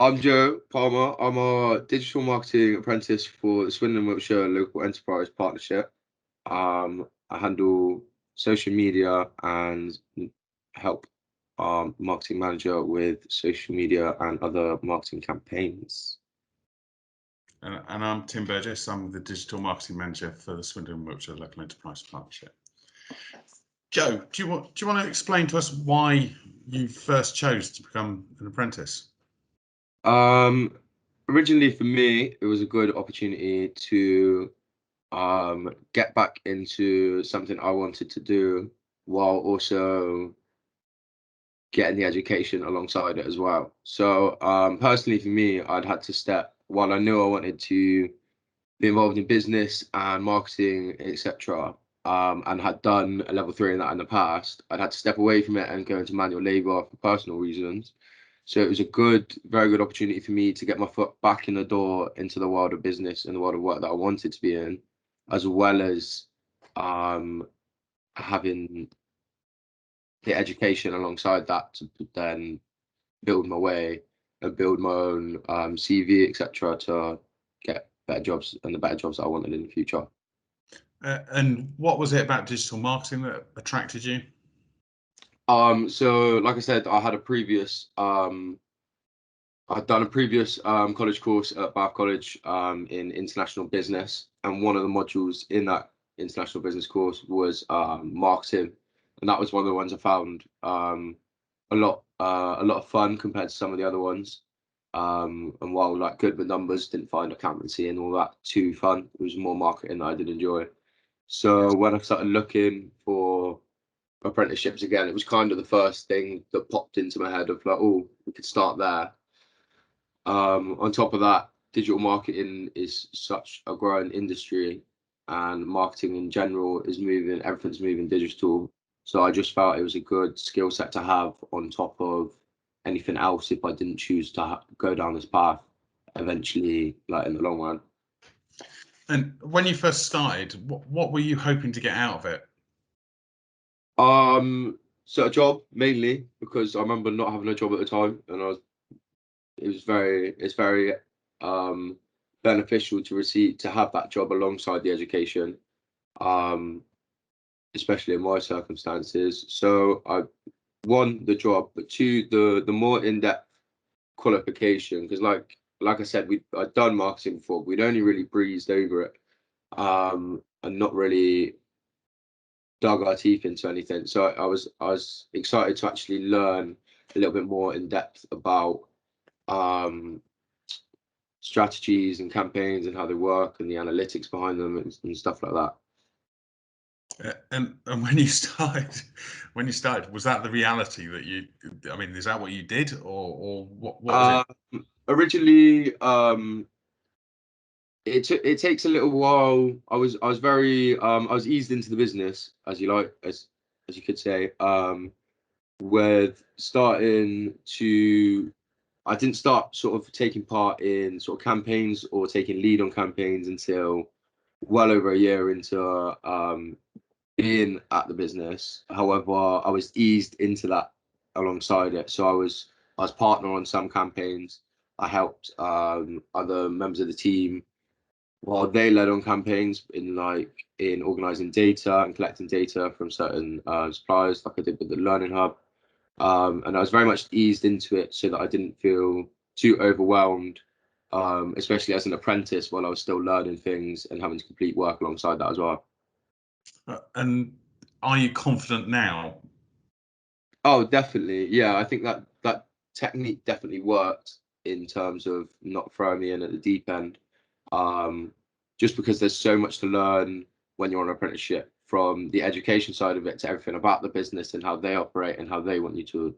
I'm Joe Palmer. I'm a digital marketing apprentice for the Swindon Wiltshire Local Enterprise Partnership. I handle social media and help marketing manager with social media and other marketing campaigns. And I'm Tim Burgess. I'm the Digital Marketing Manager for the Swindon Wiltshire Local Enterprise Partnership. Joe, do you want to explain to us why you first chose to become an apprentice? Originally for me, it was a good opportunity to get back into something I wanted to do while also getting the education alongside it as well. So personally for me, I'd had to step, while I knew I wanted to be involved in business and marketing, etc., and had done a level 3 in that in the past, I'd had to step away from it and go into manual labour for personal reasons. So it was a very good opportunity for me to get my foot back in the door into the world of business and the world of work that I wanted to be in, as well as having the education alongside that to then build my way and build my own CV, etc., to get better jobs and the better jobs that I wanted in the future. And what was it about digital marketing that attracted you? So like I said, I'd done a previous college course at Bath College in international business, and one of the modules in that international business course was marketing, and that was one of the ones I found a lot of fun compared to some of the other ones. And while like good with numbers, didn't find accountancy and all that too fun. It was more marketing that I did enjoy. So when I started looking for apprenticeships again, it was kind of the first thing that popped into my head of like, oh, we could start there. On top of that, digital marketing is such a growing industry, and marketing in general is moving, everything's moving digital. So I just felt it was a good skill set to have on top of anything else if I didn't choose to go down this path eventually, like in the long run. And when you first started, what were you hoping to get out of it? So a job mainly, because I remember not having a job at the time, and it's very beneficial to have that job alongside the education, especially in my circumstances. So I, one, the job, but two, the more in-depth qualification, because like I said, I'd done marketing before, but we'd only really breezed over it, and not really dug our teeth into anything. So I was excited to actually learn a little bit more in depth about strategies and campaigns and how they work and the analytics behind them and stuff like that. And when you started, was that the reality that you? I mean, is that what you did, or what was it? Originally, it takes a little while. I was eased into the business, as you could say, with starting to. I didn't start sort of taking part in sort of campaigns or taking lead on campaigns until well over a year into being at the business. However, I was eased into that alongside it. So I was partner on some campaigns. I helped other members of the team while they led on campaigns in organizing data and collecting data from certain suppliers, like I did with the Learning Hub. And I was very much eased into it so that I didn't feel too overwhelmed, especially as an apprentice while I was still learning things and having to complete work alongside that as well. And are you confident now? Oh, definitely. Yeah, I think that technique definitely worked in terms of not throwing me in at the deep end. Just because there's so much to learn when you're on an apprenticeship, from the education side of it to everything about the business and how they operate and how they want you to,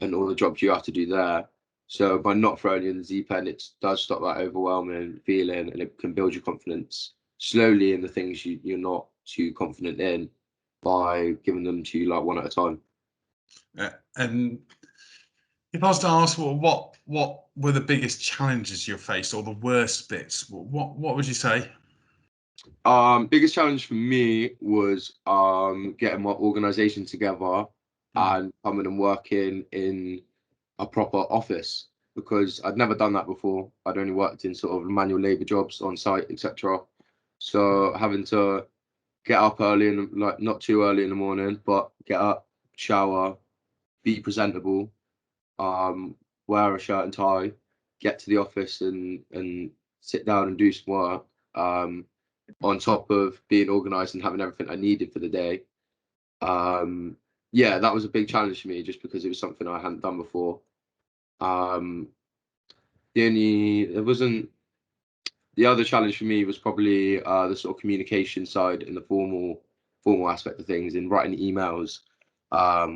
and all the jobs you have to do there. So by not throwing you in the deep end, it does stop that overwhelming feeling, and it can build your confidence slowly in the things you're not too confident in by giving them to you like one at a time. And if I was to ask, what were the biggest challenges you faced, or the worst bits? What would you say? Biggest challenge for me was getting my organisation together and coming and working in a proper office. because I'd never done that before. I'd only worked in sort of manual labour jobs on site, etc. So having to get up early and like not too early in the morning, but get up, shower, be presentable, wear a shirt and tie, get to the office and sit down and do some work. On top of being organised and having everything I needed for the day. Yeah, that was a big challenge for me just because it was something I hadn't done before. The other challenge for me was probably the sort of communication side and the formal aspect of things in writing emails,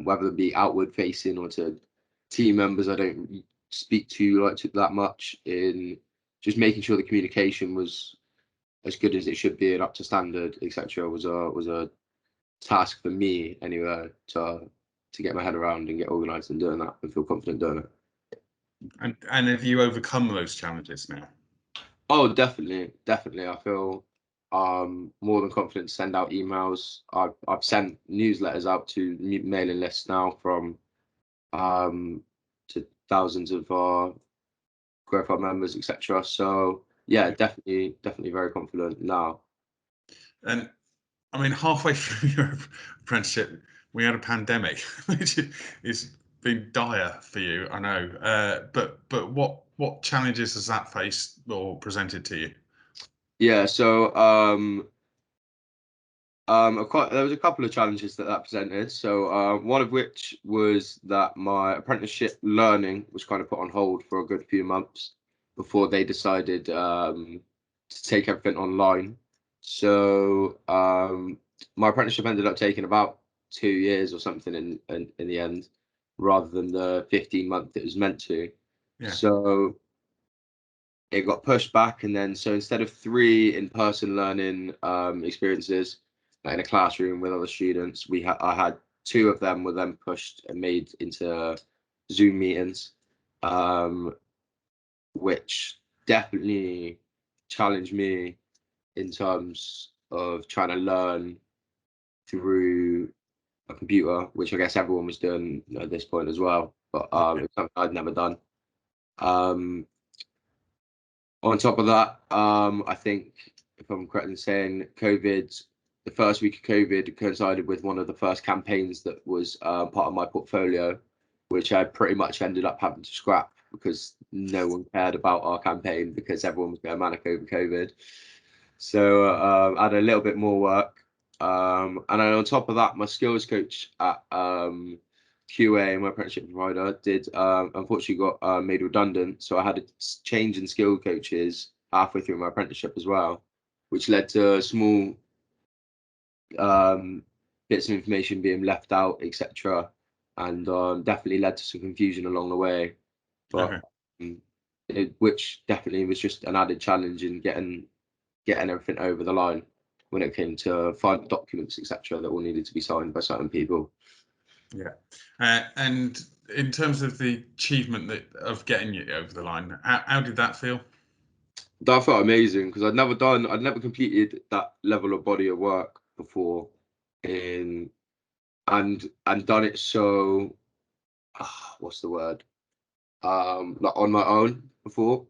whether it be outward facing or to team members I don't speak to like that much, in just making sure the communication was as good as it should be and up to standard, etc. was a task for me anyway to get my head around and get organised and doing that and feel confident doing it. And have you overcome those challenges now? Oh, definitely. I feel more than confident to send out emails. I've sent newsletters out to mailing lists now from to thousands of Growth Hub members, etc. So yeah, definitely very confident now. And I mean, halfway through your apprenticeship, we had a pandemic, which is been dire for you, I know. But what challenges has that faced or presented to you? Yeah, so there was a couple of challenges that presented. So one of which was that my apprenticeship learning was kind of put on hold for a good few months before they decided to take everything online. So my apprenticeship ended up taking about 2 years or something in the end, rather than the 15-month it was meant to. Yeah. So it got pushed back, and then so instead of 3 in-person learning experiences in a classroom with other students, I had 2 of them were then pushed and made into Zoom meetings, which definitely challenged me in terms of trying to learn through a computer, which I guess everyone was doing at this point as well, but it's something I'd never done. On top of that, I think, if I'm correct in saying, the first week of COVID coincided with one of the first campaigns that was part of my portfolio, which I pretty much ended up having to scrap because no one cared about our campaign because everyone was going manic over COVID. So I had a little bit more work. And then on top of that, my skills coach at QA, my apprenticeship provider, did unfortunately got made redundant. So I had a change in skill coaches halfway through my apprenticeship as well, which led to small bits of information being left out, etc. And definitely led to some confusion along the way. But which definitely was just an added challenge in getting everything over the line when it came to final documents, etc., that all needed to be signed by certain people. Yeah, and in terms of the achievement of getting you over the line, how did that feel? That felt amazing because I'd never completed that level of body of work before, and done it so what's the word? Like on my own before.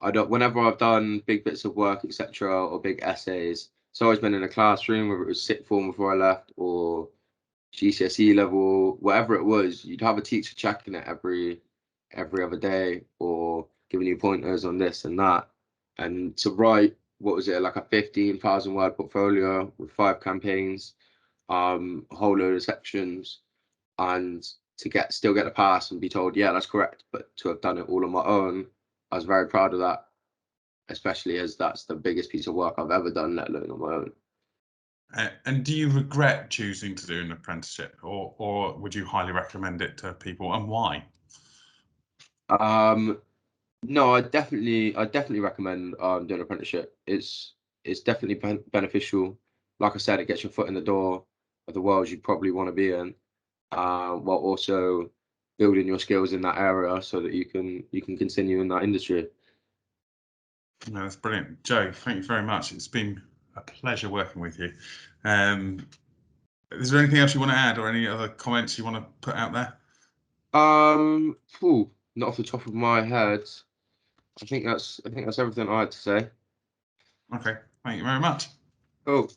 Whenever I've done big bits of work, etc., or big essays, it's always been in a classroom, whether it was sixth form before I left or GCSE level, whatever it was. You'd have a teacher checking it every other day or giving you pointers on this and that. And to write, what was it, like a 15,000 word portfolio with 5 campaigns, a whole load of sections, and to still get a pass and be told, yeah, that's correct, but to have done it all on my own, I was very proud of that, especially as that's the biggest piece of work I've ever done, let alone on my own. And do you regret choosing to do an apprenticeship, or would you highly recommend it to people, and why? No, I definitely recommend doing an apprenticeship. It's definitely beneficial. Like I said, it gets your foot in the door of the world you'd probably want to be in, while also building your skills in that area so that you can continue in that industry. No, that's brilliant, Joe. Thank you very much. It's been a pleasure working with you. Is there anything else you want to add, or any other comments you want to put out there? Cool. Not off the top of my head. I think that's everything I had to say. Okay, thank you very much. Cool.